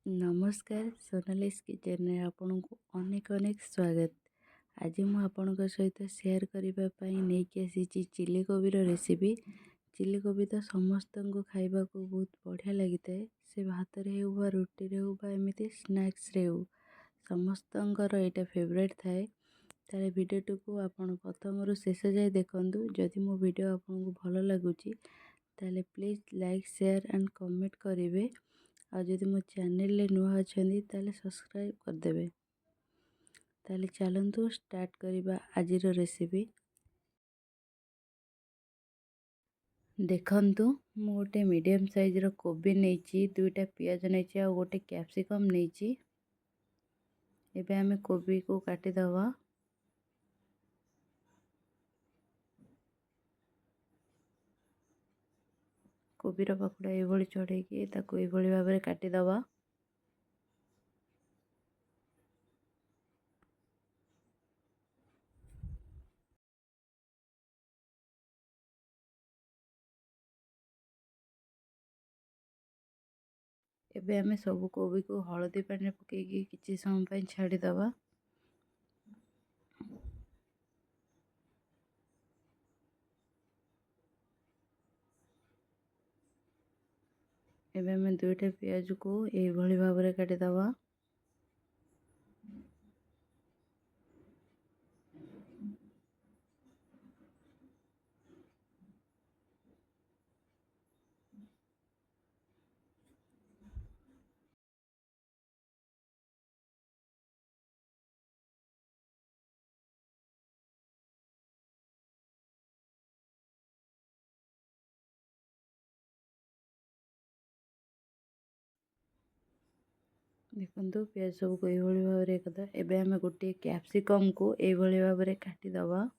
नमस्कार सोनालीस किचन रे आपनକୁ अनेक अनेक स्वागत। आज मु आपनक सहित शेयर करबा पई नै के आसी चिली कोबी रो रेसिपी। चिली कोबी तो समस्त को खाइबा को बहुत बढ़िया लगिता है। से भात रे हो बा रोटी रे हो बा एमिति स्नैक्स रे हो समस्तंकर एटा फेवरेट थाए। ताले वीडियो को आपन प्रथम रु शेष जाय देखंतु। जदि मो वीडियो आपन को भलो लागुची ताले please like share and comment करेंगे। और जदि मो चैनल ले नुआ अछंदी ताले सब्सक्राइब कर देबे। ताले चलंतु स्टार्ट करिबा आजिर रेसिपी। देखंतु मु गोटे मीडियम साइज रो कोबी नेची, दुईटा पियाज नेची आ गोटे कैप्सिकम नेची। एबे हमें कोबी को काटी दवा। कोबी रो पकड़ा ए भली चढ़े के ताको ए भली भाबरे काटी दवा। एबे हमें सब कोबी को हळदी पानी पके के किछि समय पई छाडी दवा। एबे हमें दुईटा पियाज को ए भली भाबरे काटी दवा। देखंतु पियाज सब को ए भली भाबरे कदा। एबे हमें गोटे कैप्सिकम को ए भली भाबरे काटी दवा।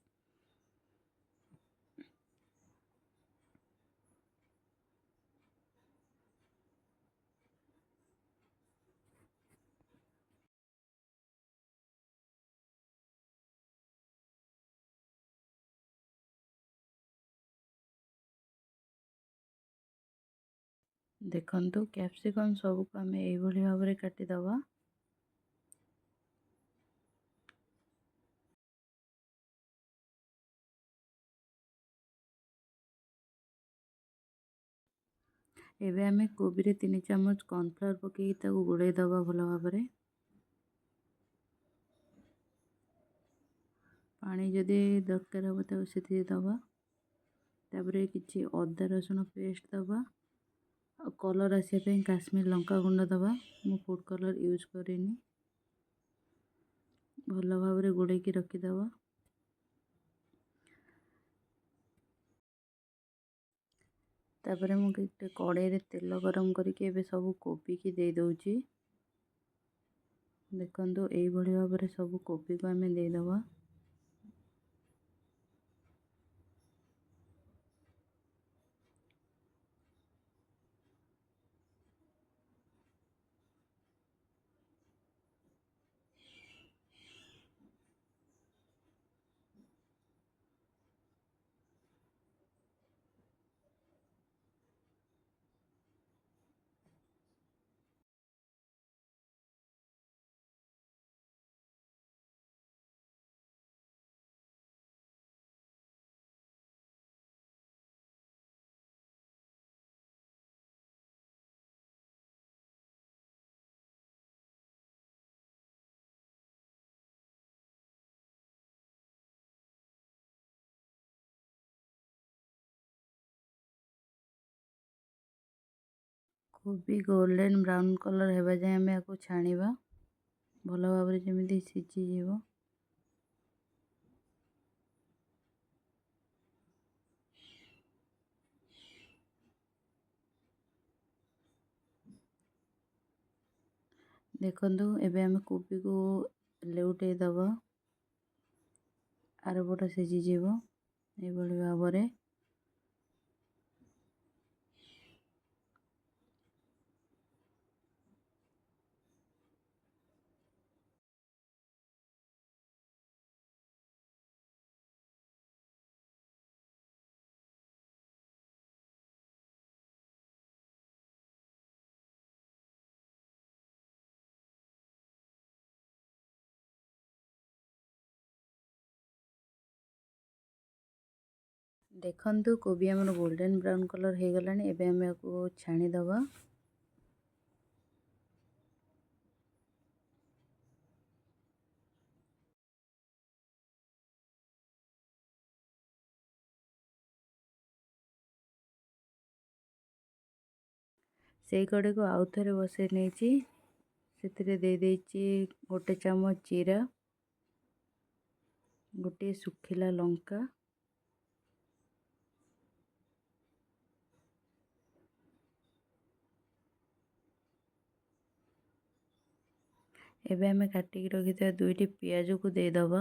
देखंतु कैप्सिकम सब को हमें ए भली भाबरे काटी दवा। एबे हमें कोबी रे 3 चम्मच कॉर्नफ्लोर पके ताको गुड़ाई दवा भलो भाबरे। पानी जदि दरकार हो तो से दवा। तापरे किछि अदा रसुण पेस्ट दवा। कलर आसे पे काश्मीर लंका गुंड दवा। मु फूड कलर यूज करेनी। भलो भाबरे गुड़ाई की रखी दवा। तापरे मु कड़ाई रे तेल गरम करके एबे सब कोबी की दे दउची। देखंतु एई भली भाबरे सब कोबी को हमें दे दवा। कोबी गोल्डन ब्राउन कलर हेबा जाय हमें आको छाणीबा। भलो भाबरे जेमिति सिझी जीवो। देखंतु एबे हमें कोबी को लेउटे दवा। आर पट सिझी जीवो ए भली भाबरे। ଦେଖନ୍ତୁ କୋବି ଆମର ଗୋल्डन ब्राउन कलर हो गलानी। एबे हम याको छाणी दबा। से कड़े को आउ थे बसई नहीं से दे गोटे चामच जीरा, गोटे सुखिला लंका, एबे हमें काटिकी रखी दुईटी पियाज को दे दबा।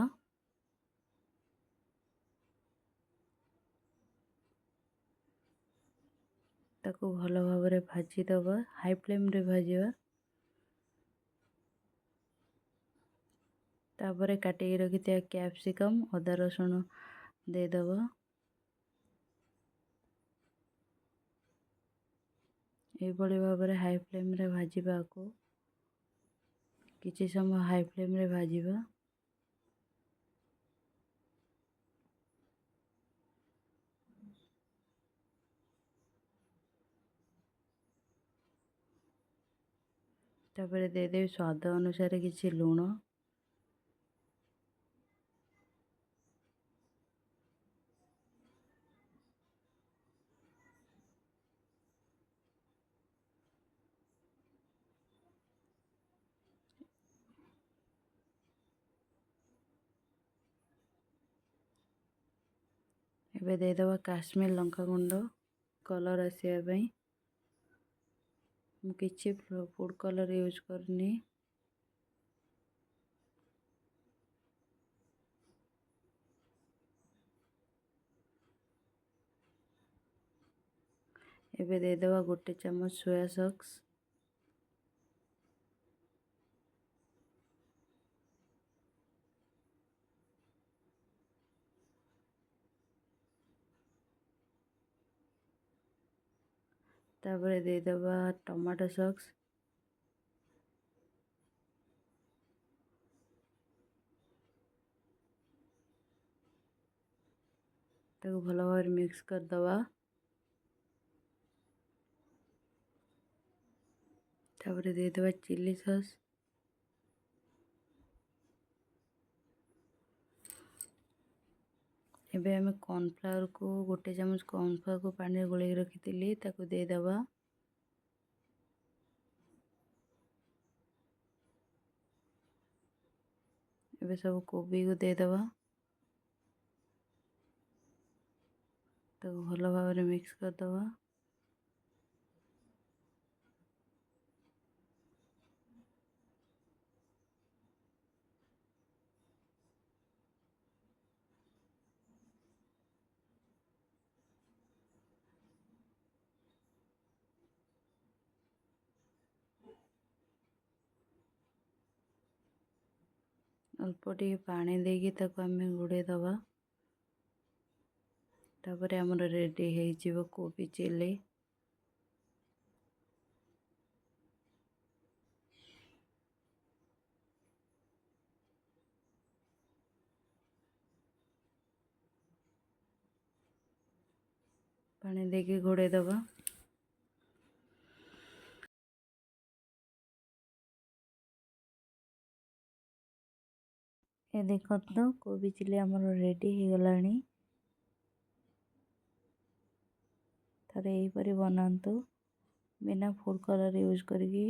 ताको भल भाव रे भाजी दबा, हाई फ्लेम रे भाजिबा। तापरे काटिकी रखी कैप्सिकम अदा रसुण दे दबा। एभली भाव रे हाई फ्लेम रे भाजिबा को किछि समय हाई फ्लेम रे भाजिबा। तापरे दे देबी स्वाद अनुसार किछि लूण, एबे दे दबा काश्मीर लंका गुंड कलर आसिया पई। मु किछि फूड कलर यूज करनी। एबे दे दबा गोटे चम्मच सोया सॉस, तापरे दे दबा टमाटो सॉस, ताको भल भाव मिक्स कर दबा। तापरे दे दबा चिली सॉस, एबे हमें कॉर्नफ्लावर को गोटे चम्मच कॉर्नफ्लावर को पानी गोले रखी थी ताको दे दबा। एबे सब कोबी को दे दबा। ताको भल भाव रे मिक्स कर दबा। अल्प टे पानी देकी ताको आमे घोड़े दबा। तापरे हमर रेडी है जीवो कोबी चिली। पानी देके घोड़े दबा। ये देखो कोबी चिली हमर रेडी हो गलानी। थरे यही परी बनांतु बिना फूड कलर यूज करके।